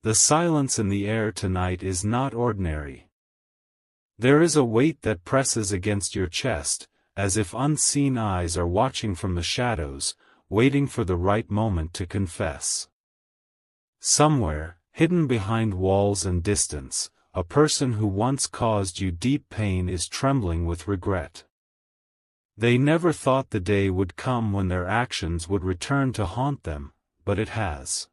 The silence in the air tonight is not ordinary. There is a weight that presses against your chest, as if unseen eyes are watching from the shadows, waiting for the right moment to confess. Somewhere, hidden behind walls and distance, a person who once caused you deep pain is trembling with regret. They never thought the day would come when their actions would return to haunt them, but it has.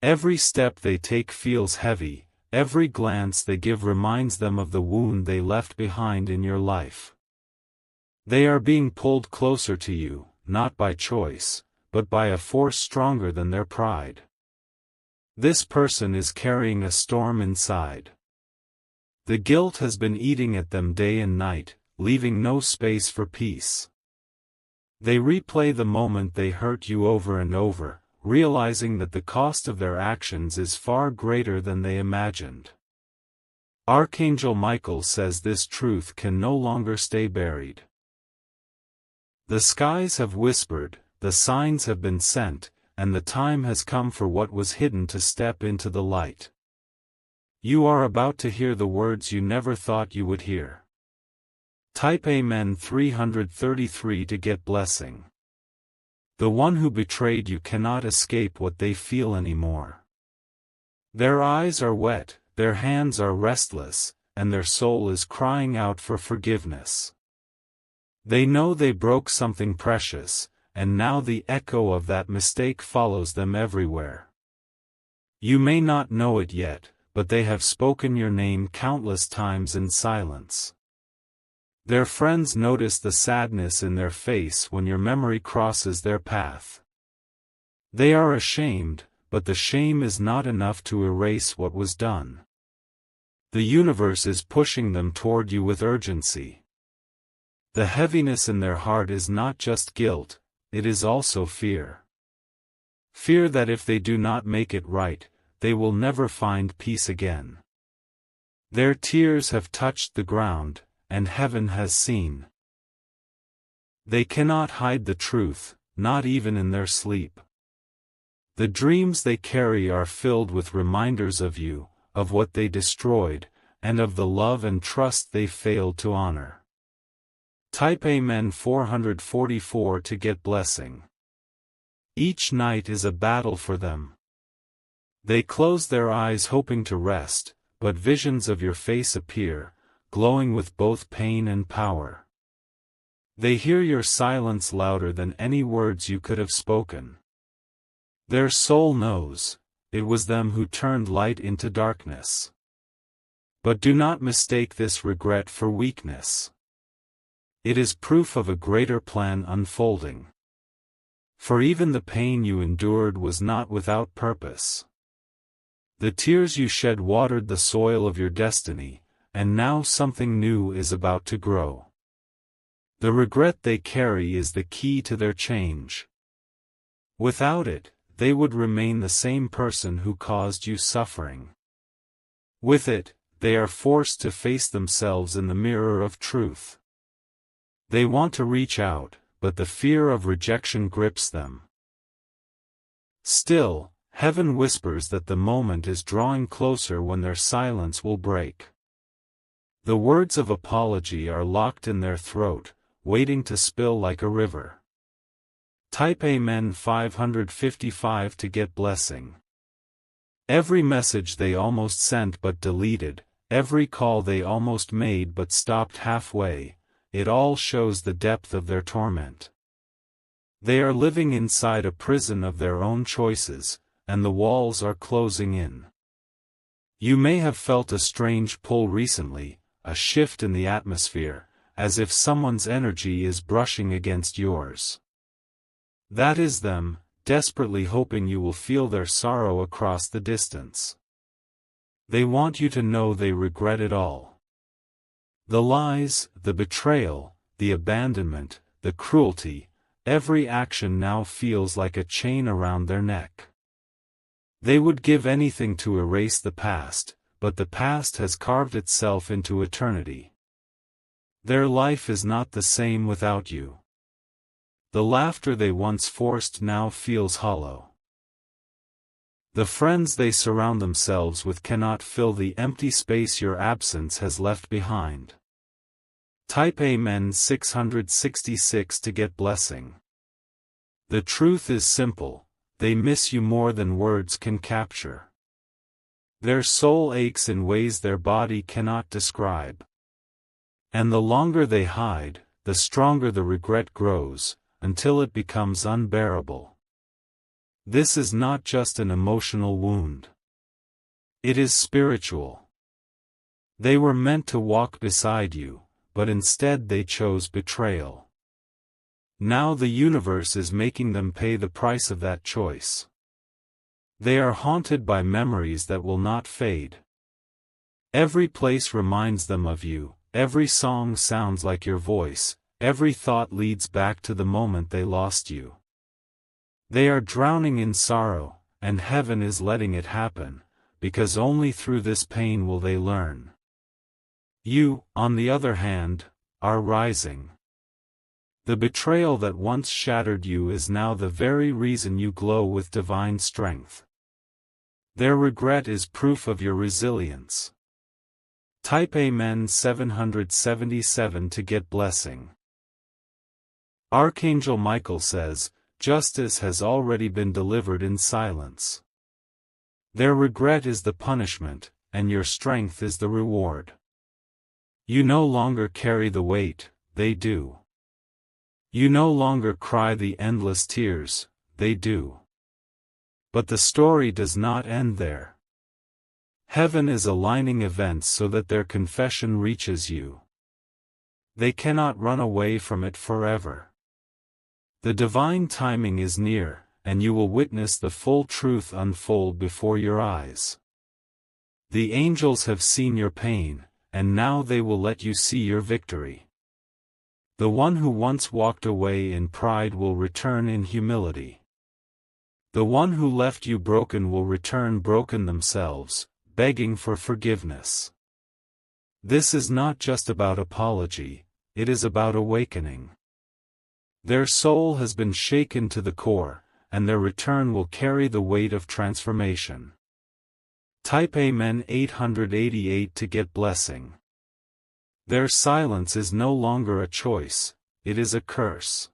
Every step they take feels heavy, every glance they give reminds them of the wound they left behind in your life. They are being pulled closer to you, not by choice, but by a force stronger than their pride. This person is carrying a storm inside. The guilt has been eating at them day and night, leaving no space for peace. They replay the moment they hurt you over and over, realizing that the cost of their actions is far greater than they imagined. Archangel Michael says this truth can no longer stay buried. The skies have whispered, the signs have been sent, and the time has come for what was hidden to step into the light. You are about to hear the words you never thought you would hear. Type Amen 333 to get blessing. The one who betrayed you cannot escape what they feel anymore. Their eyes are wet, their hands are restless, and their soul is crying out for forgiveness. They know they broke something precious, and now the echo of that mistake follows them everywhere. You may not know it yet, but they have spoken your name countless times in silence. Their friends notice the sadness in their face when your memory crosses their path. They are ashamed, but the shame is not enough to erase what was done. The universe is pushing them toward you with urgency. The heaviness in their heart is not just guilt, it is also fear. Fear that if they do not make it right, they will never find peace again. Their tears have touched the ground, and heaven has seen. They cannot hide the truth, not even in their sleep. The dreams they carry are filled with reminders of you, of what they destroyed, and of the love and trust they failed to honor. Type Amen 444 to get blessing. Each night is a battle for them. They close their eyes hoping to rest, but visions of your face appear, glowing with both pain and power. They hear your silence louder than any words you could have spoken. Their soul knows, it was them who turned light into darkness. But do not mistake this regret for weakness. It is proof of a greater plan unfolding. For even the pain you endured was not without purpose. The tears you shed watered the soil of your destiny, and now something new is about to grow. The regret they carry is the key to their change. Without it, they would remain the same person who caused you suffering. With it, they are forced to face themselves in the mirror of truth. They want to reach out, but the fear of rejection grips them. Still, heaven whispers that the moment is drawing closer when their silence will break. The words of apology are locked in their throat, waiting to spill like a river. Type Amen 555 to get blessing. Every message they almost sent but deleted, every call they almost made but stopped halfway, it all shows the depth of their torment. They are living inside a prison of their own choices, and the walls are closing in. You may have felt a strange pull recently, a shift in the atmosphere, as if someone's energy is brushing against yours. That is them, desperately hoping you will feel their sorrow across the distance. They want you to know they regret it all. The lies, the betrayal, the abandonment, the cruelty, every action now feels like a chain around their neck. They would give anything to erase the past, but the past has carved itself into eternity. Their life is not the same without you. The laughter they once forced now feels hollow. The friends they surround themselves with cannot fill the empty space your absence has left behind. Type Amen 666 to get blessing. The truth is simple, they miss you more than words can capture. Their soul aches in ways their body cannot describe. And the longer they hide, the stronger the regret grows, until it becomes unbearable. This is not just an emotional wound. It is spiritual. They were meant to walk beside you, but instead they chose betrayal. Now the universe is making them pay the price of that choice. They are haunted by memories that will not fade. Every place reminds them of you, every song sounds like your voice, every thought leads back to the moment they lost you. They are drowning in sorrow, and heaven is letting it happen, because only through this pain will they learn. You, on the other hand, are rising. The betrayal that once shattered you is now the very reason you glow with divine strength. Their regret is proof of your resilience. Type Amen 777 to get blessing. Archangel Michael says, justice has already been delivered in silence. Their regret is the punishment, and your strength is the reward. You no longer carry the weight, they do. You no longer cry the endless tears, they do. But the story does not end there. Heaven is aligning events so that their confession reaches you. They cannot run away from it forever. The divine timing is near, and you will witness the full truth unfold before your eyes. The angels have seen your pain, and now they will let you see your victory. The one who once walked away in pride will return in humility. The one who left you broken will return broken themselves, begging for forgiveness. This is not just about apology, it is about awakening. Their soul has been shaken to the core, and their return will carry the weight of transformation. Type Amen 888 to get blessing. Their silence is no longer a choice, it is a curse.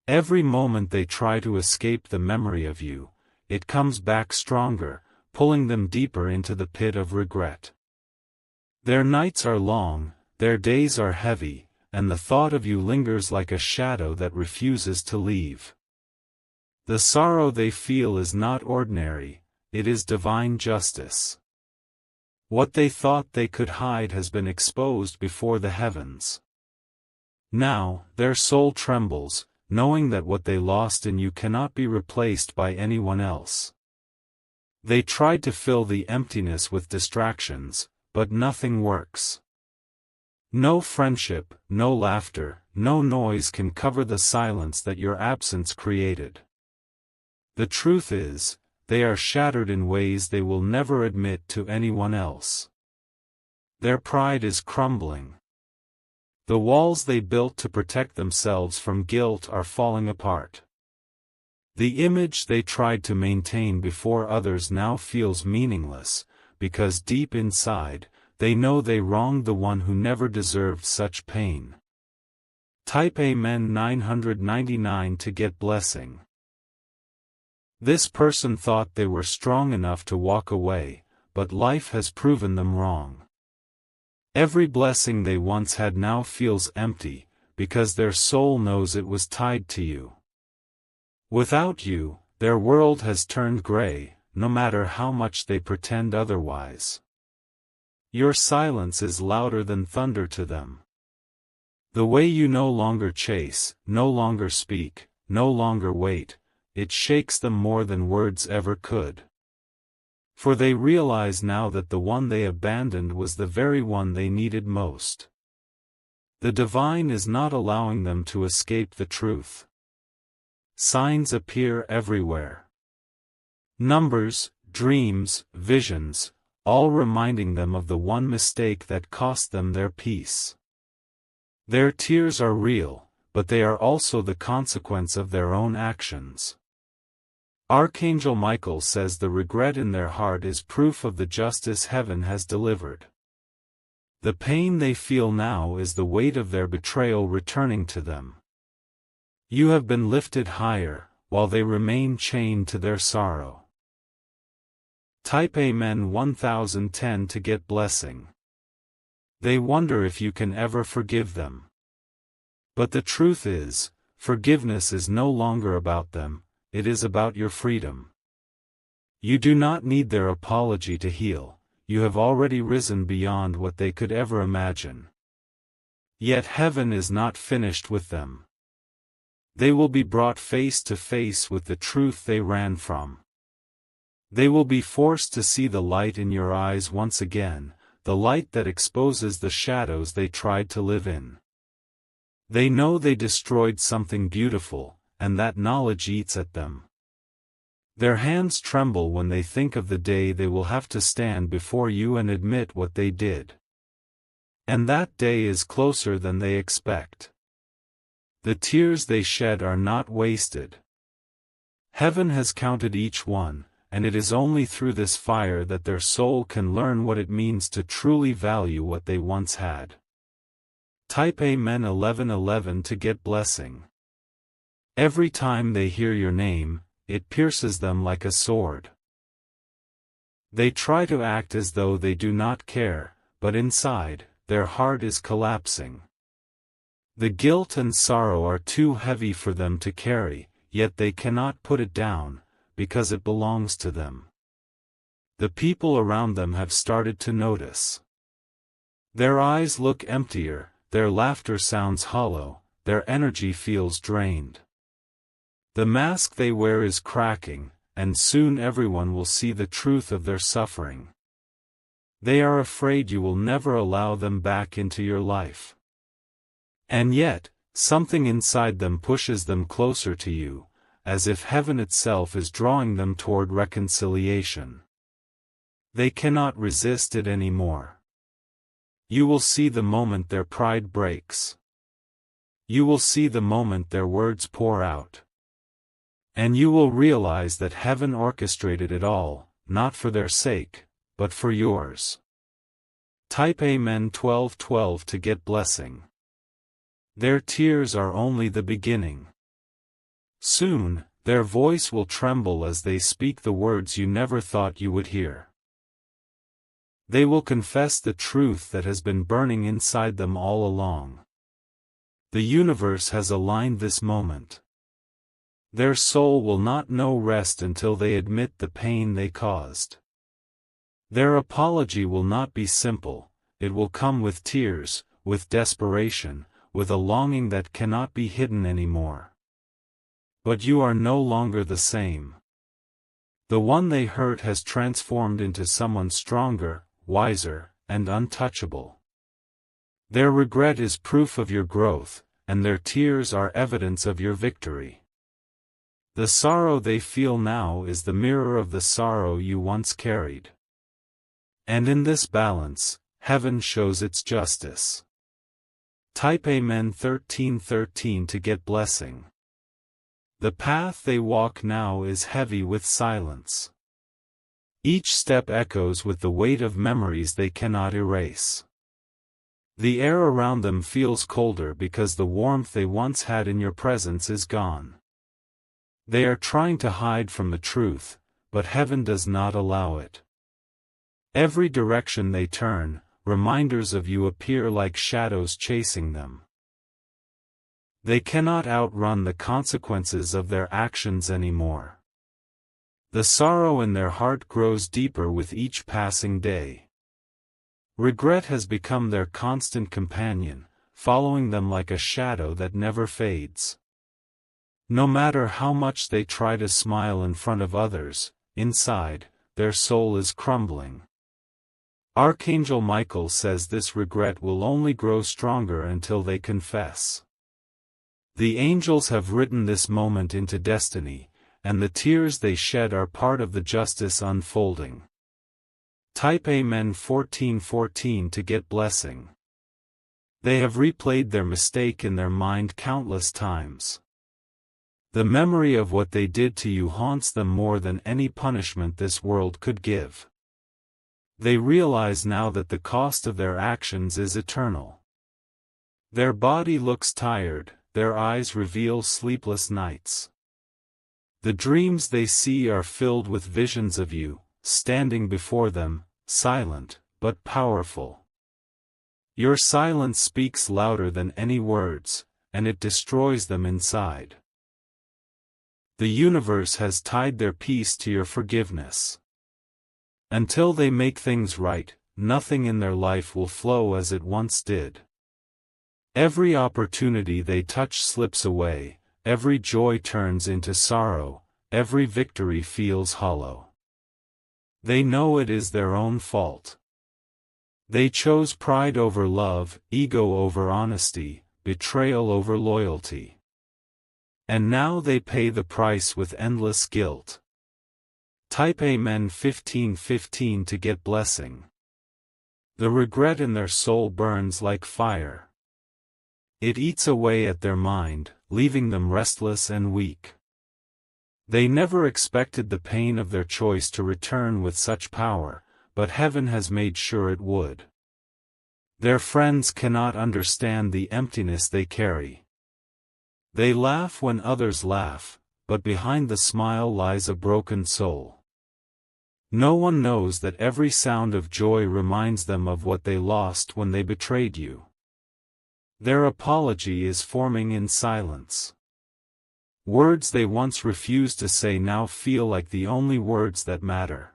Every moment they try to escape the memory of you, it comes back stronger, pulling them deeper into the pit of regret. Their nights are long, their days are heavy, and the thought of you lingers like a shadow that refuses to leave. The sorrow they feel is not ordinary, it is divine justice. What they thought they could hide has been exposed before the heavens. Now, their soul trembles, knowing that what they lost in you cannot be replaced by anyone else. They tried to fill the emptiness with distractions, but nothing works. No friendship, no laughter, no noise can cover the silence that your absence created. The truth is, they are shattered in ways they will never admit to anyone else. Their pride is crumbling. The walls they built to protect themselves from guilt are falling apart. The image they tried to maintain before others now feels meaningless, because deep inside, they know they wronged the one who never deserved such pain. Type Amen 999 to get blessing. This person thought they were strong enough to walk away, but life has proven them wrong. Every blessing they once had now feels empty, because their soul knows it was tied to you. Without you, their world has turned gray, no matter how much they pretend otherwise. Your silence is louder than thunder to them. The way you no longer chase, no longer speak, no longer wait, it shakes them more than words ever could. For they realize now that the one they abandoned was the very one they needed most. The divine is not allowing them to escape the truth. Signs appear everywhere. Numbers, dreams, visions, all reminding them of the one mistake that cost them their peace. Their tears are real, but they are also the consequence of their own actions. Archangel Michael says the regret in their heart is proof of the justice heaven has delivered. The pain they feel now is the weight of their betrayal returning to them. You have been lifted higher, while they remain chained to their sorrow. Type Amen 1010 to get blessing. They wonder if you can ever forgive them. But the truth is, forgiveness is no longer about them, it is about your freedom. You do not need their apology to heal, you have already risen beyond what they could ever imagine. Yet heaven is not finished with them. They will be brought face to face with the truth they ran from. They will be forced to see the light in your eyes once again, the light that exposes the shadows they tried to live in. They know they destroyed something beautiful, and that knowledge eats at them. Their hands tremble when they think of the day they will have to stand before you and admit what they did. And that day is closer than they expect. The tears they shed are not wasted. Heaven has counted each one, and it is only through this fire that their soul can learn what it means to truly value what they once had. Type Amen 1111 to get blessing. Every time they hear your name, it pierces them like a sword. They try to act as though they do not care, but inside, their heart is collapsing. The guilt and sorrow are too heavy for them to carry, yet they cannot put it down, because it belongs to them. The people around them have started to notice. Their eyes look emptier, their laughter sounds hollow, their energy feels drained. The mask they wear is cracking, and soon everyone will see the truth of their suffering. They are afraid you will never allow them back into your life. And yet, something inside them pushes them closer to you, as if heaven itself is drawing them toward reconciliation. They cannot resist it anymore. You will see the moment their pride breaks. You will see the moment their words pour out. And you will realize that heaven orchestrated it all, not for their sake, but for yours. Type Amen 1212 to get blessing. Their tears are only the beginning. Soon, their voice will tremble as they speak the words you never thought you would hear. They will confess the truth that has been burning inside them all along. The universe has aligned this moment. Their soul will not know rest until they admit the pain they caused. Their apology will not be simple, it will come with tears, with desperation, with a longing that cannot be hidden anymore. But you are no longer the same. The one they hurt has transformed into someone stronger, wiser, and untouchable. Their regret is proof of your growth, and their tears are evidence of your victory. The sorrow they feel now is the mirror of the sorrow you once carried. And in this balance, heaven shows its justice. Type Amen 1313 to get blessing. The path they walk now is heavy with silence. Each step echoes with the weight of memories they cannot erase. The air around them feels colder because the warmth they once had in your presence is gone. They are trying to hide from the truth, but heaven does not allow it. Every direction they turn, reminders of you appear like shadows chasing them. They cannot outrun the consequences of their actions anymore. The sorrow in their heart grows deeper with each passing day. Regret has become their constant companion, following them like a shadow that never fades. No matter how much they try to smile in front of others, inside, their soul is crumbling. Archangel Michael says this regret will only grow stronger until they confess. The angels have written this moment into destiny, and the tears they shed are part of the justice unfolding. Type Amen 1414 to get blessing. They have replayed their mistake in their mind countless times. The memory of what they did to you haunts them more than any punishment this world could give. They realize now that the cost of their actions is eternal. Their body looks tired, their eyes reveal sleepless nights. The dreams they see are filled with visions of you, standing before them, silent, but powerful. Your silence speaks louder than any words, and it destroys them inside. The universe has tied their peace to your forgiveness. Until they make things right, nothing in their life will flow as it once did. Every opportunity they touch slips away, every joy turns into sorrow, every victory feels hollow. They know it is their own fault. They chose pride over love, ego over honesty, betrayal over loyalty. And now they pay the price with endless guilt. Type Amen 1515 to get blessing. The regret in their soul burns like fire. It eats away at their mind, leaving them restless and weak. They never expected the pain of their choice to return with such power, but heaven has made sure it would. Their friends cannot understand the emptiness they carry. They laugh when others laugh, but behind the smile lies a broken soul. No one knows that every sound of joy reminds them of what they lost when they betrayed you. Their apology is forming in silence. Words they once refused to say now feel like the only words that matter.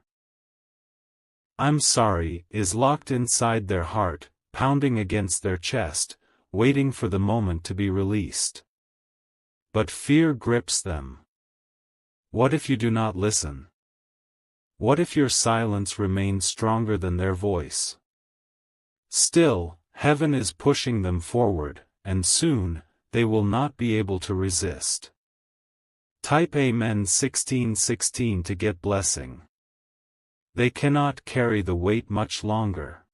"I'm sorry" is locked inside their heart, pounding against their chest, waiting for the moment to be released. But fear grips them. What if you do not listen? What if your silence remains stronger than their voice? Still, heaven is pushing them forward, and soon, they will not be able to resist. Type Amen 1616 to get blessing. They cannot carry the weight much longer.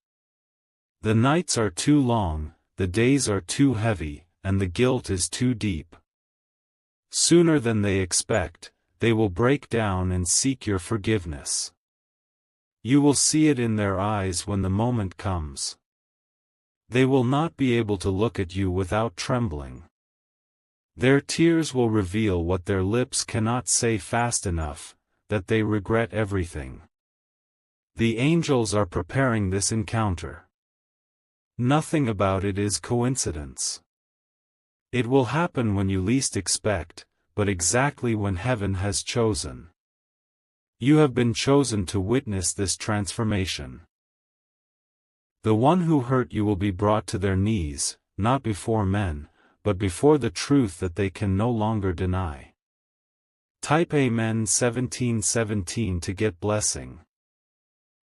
The nights are too long, the days are too heavy, and the guilt is too deep. Sooner than they expect, they will break down and seek your forgiveness. You will see it in their eyes when the moment comes. They will not be able to look at you without trembling. Their tears will reveal what their lips cannot say fast enough, that they regret everything. The angels are preparing this encounter. Nothing about it is coincidence. It will happen when you least expect, but exactly when heaven has chosen. You have been chosen to witness this transformation. The one who hurt you will be brought to their knees, not before men, but before the truth that they can no longer deny. Type Amen 1717 to get blessing.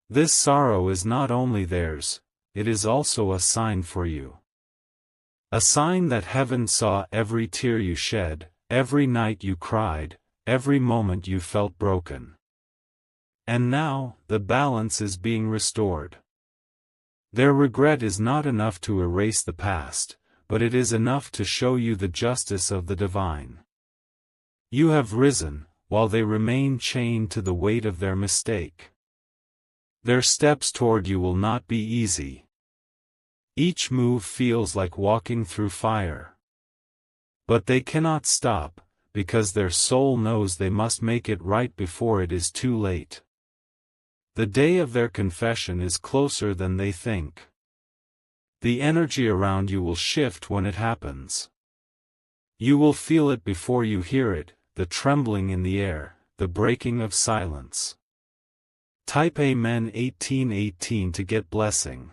This sorrow is not only theirs, it is also a sign for you. A sign that heaven saw every tear you shed, every night you cried, every moment you felt broken. And now, the balance is being restored. Their regret is not enough to erase the past, but it is enough to show you the justice of the divine. You have risen, while they remain chained to the weight of their mistake. Their steps toward you will not be easy. Each move feels like walking through fire. But they cannot stop, because their soul knows they must make it right before it is too late. The day of their confession is closer than they think. The energy around you will shift when it happens. You will feel it before you hear it, the trembling in the air, the breaking of silence. Type Amen 1818 to get blessing.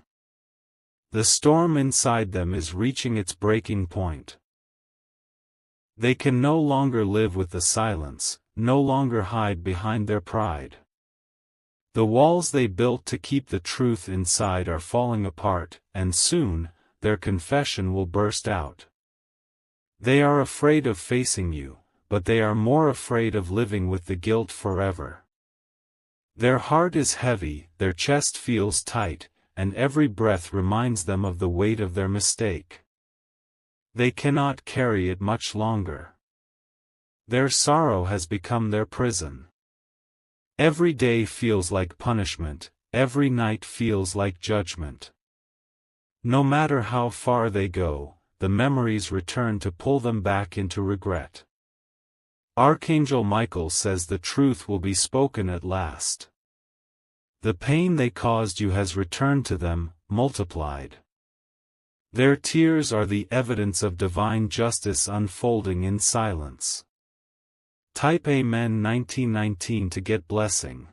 The storm inside them is reaching its breaking point. They can no longer live with the silence, no longer hide behind their pride. The walls they built to keep the truth inside are falling apart, and soon, their confession will burst out. They are afraid of facing you, but they are more afraid of living with the guilt forever. Their heart is heavy, their chest feels tight, and every breath reminds them of the weight of their mistake. They cannot carry it much longer. Their sorrow has become their prison. Every day feels like punishment, every night feels like judgment. No matter how far they go, the memories return to pull them back into regret. Archangel Michael says the truth will be spoken at last. The pain they caused you has returned to them, multiplied. Their tears are the evidence of divine justice unfolding in silence. Type Amen 1919 to get blessing.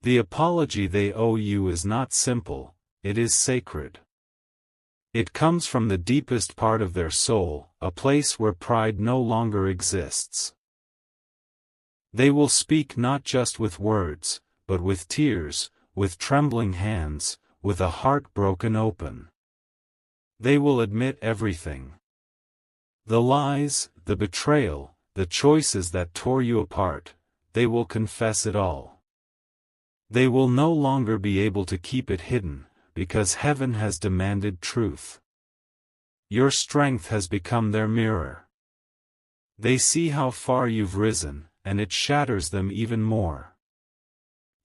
The apology they owe you is not simple, it is sacred. It comes from the deepest part of their soul, a place where pride no longer exists. They will speak not just with words, but with tears, with trembling hands, with a heart broken open. They will admit everything. The lies, the betrayal, the choices that tore you apart, they will confess it all. They will no longer be able to keep it hidden, because heaven has demanded truth. Your strength has become their mirror. They see how far you've risen, and it shatters them even more.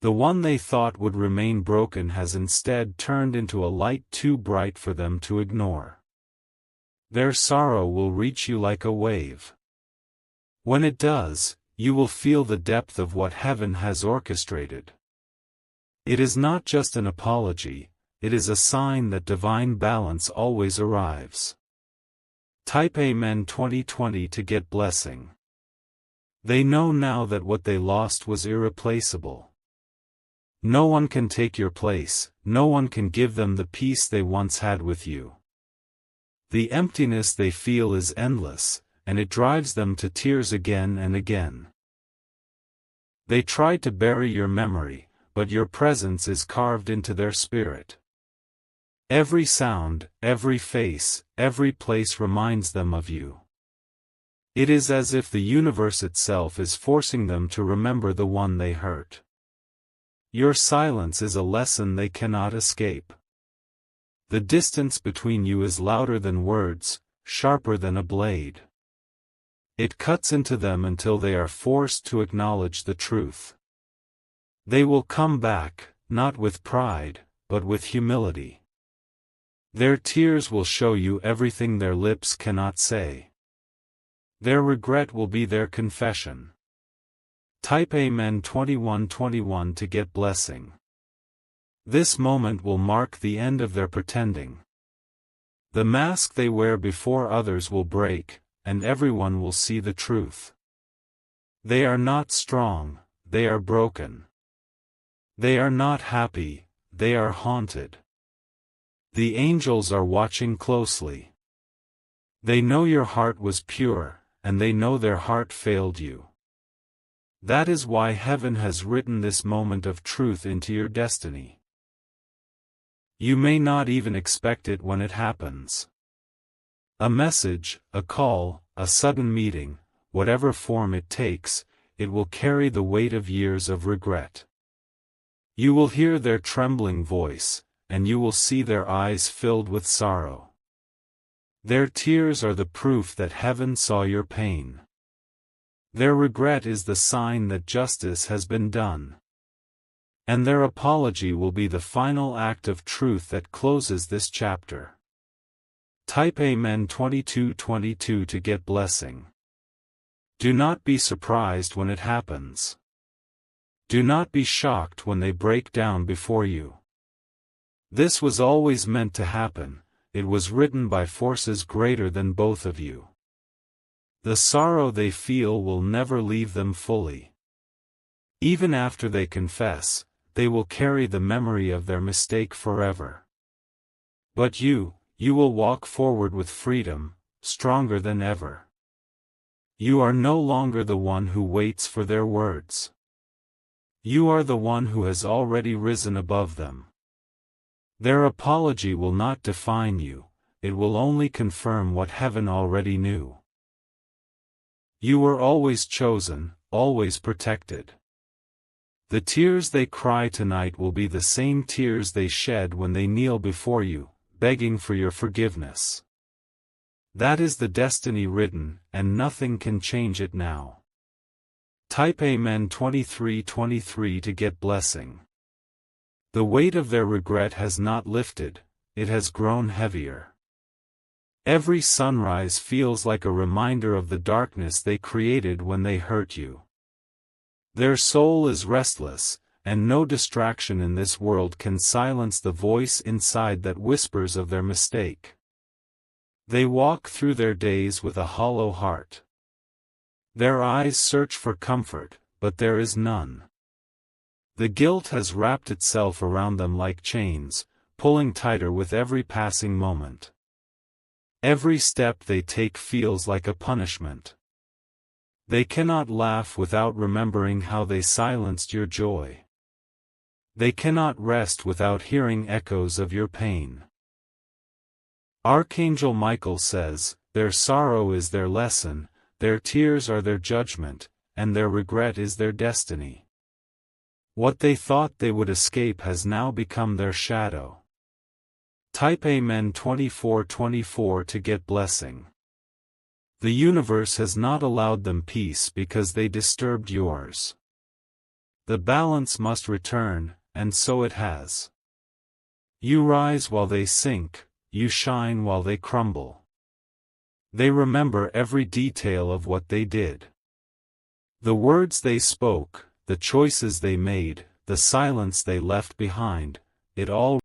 The one they thought would remain broken has instead turned into a light too bright for them to ignore. Their sorrow will reach you like a wave. When it does, you will feel the depth of what heaven has orchestrated. It is not just an apology, it is a sign that divine balance always arrives. Type Amen 2020 to get blessing. They know now that what they lost was irreplaceable. No one can take your place, no one can give them the peace they once had with you. The emptiness they feel is endless, and it drives them to tears again and again. They tried to bury your memory, but your presence is carved into their spirit. Every sound, every face, every place reminds them of you. It is as if the universe itself is forcing them to remember the one they hurt. Your silence is a lesson they cannot escape. The distance between you is louder than words, sharper than a blade. It cuts into them until they are forced to acknowledge the truth. They will come back, not with pride, but with humility. Their tears will show you everything their lips cannot say. Their regret will be their confession. Type Amen 2121 to get blessing. This moment will mark the end of their pretending. The mask they wear before others will break, and everyone will see the truth. They are not strong, they are broken. They are not happy, they are haunted. The angels are watching closely. They know your heart was pure, and they know their heart failed you. That is why heaven has written this moment of truth into your destiny. You may not even expect it when it happens. A message, a call, a sudden meeting, whatever form it takes, it will carry the weight of years of regret. You will hear their trembling voice, and you will see their eyes filled with sorrow. Their tears are the proof that heaven saw your pain. Their regret is the sign that justice has been done. And their apology will be the final act of truth that closes this chapter. Type Amen 2222 to get blessing. Do not be surprised when it happens. Do not be shocked when they break down before you. This was always meant to happen, it was written by forces greater than both of you. The sorrow they feel will never leave them fully. Even after they confess, they will carry the memory of their mistake forever. But you will walk forward with freedom, stronger than ever. You are no longer the one who waits for their words. You are the one who has already risen above them. Their apology will not define you, it will only confirm what heaven already knew. You were always chosen, always protected. The tears they cry tonight will be the same tears they shed when they kneel before you, begging for your forgiveness. That is the destiny written, and nothing can change it now. Type Amen 2323 to get blessing. The weight of their regret has not lifted, it has grown heavier. Every sunrise feels like a reminder of the darkness they created when they hurt you. Their soul is restless, and no distraction in this world can silence the voice inside that whispers of their mistake. They walk through their days with a hollow heart. Their eyes search for comfort, but there is none. The guilt has wrapped itself around them like chains, pulling tighter with every passing moment. Every step they take feels like a punishment. They cannot laugh without remembering how they silenced your joy. They cannot rest without hearing echoes of your pain. Archangel Michael says, their sorrow is their lesson, their tears are their judgment, and their regret is their destiny. What they thought they would escape has now become their shadow. Type Amen 2424 to get blessing. The universe has not allowed them peace because they disturbed yours. The balance must return, and so it has. You rise while they sink, you shine while they crumble. They remember every detail of what they did. The words they spoke, the choices they made, the silence they left behind, it all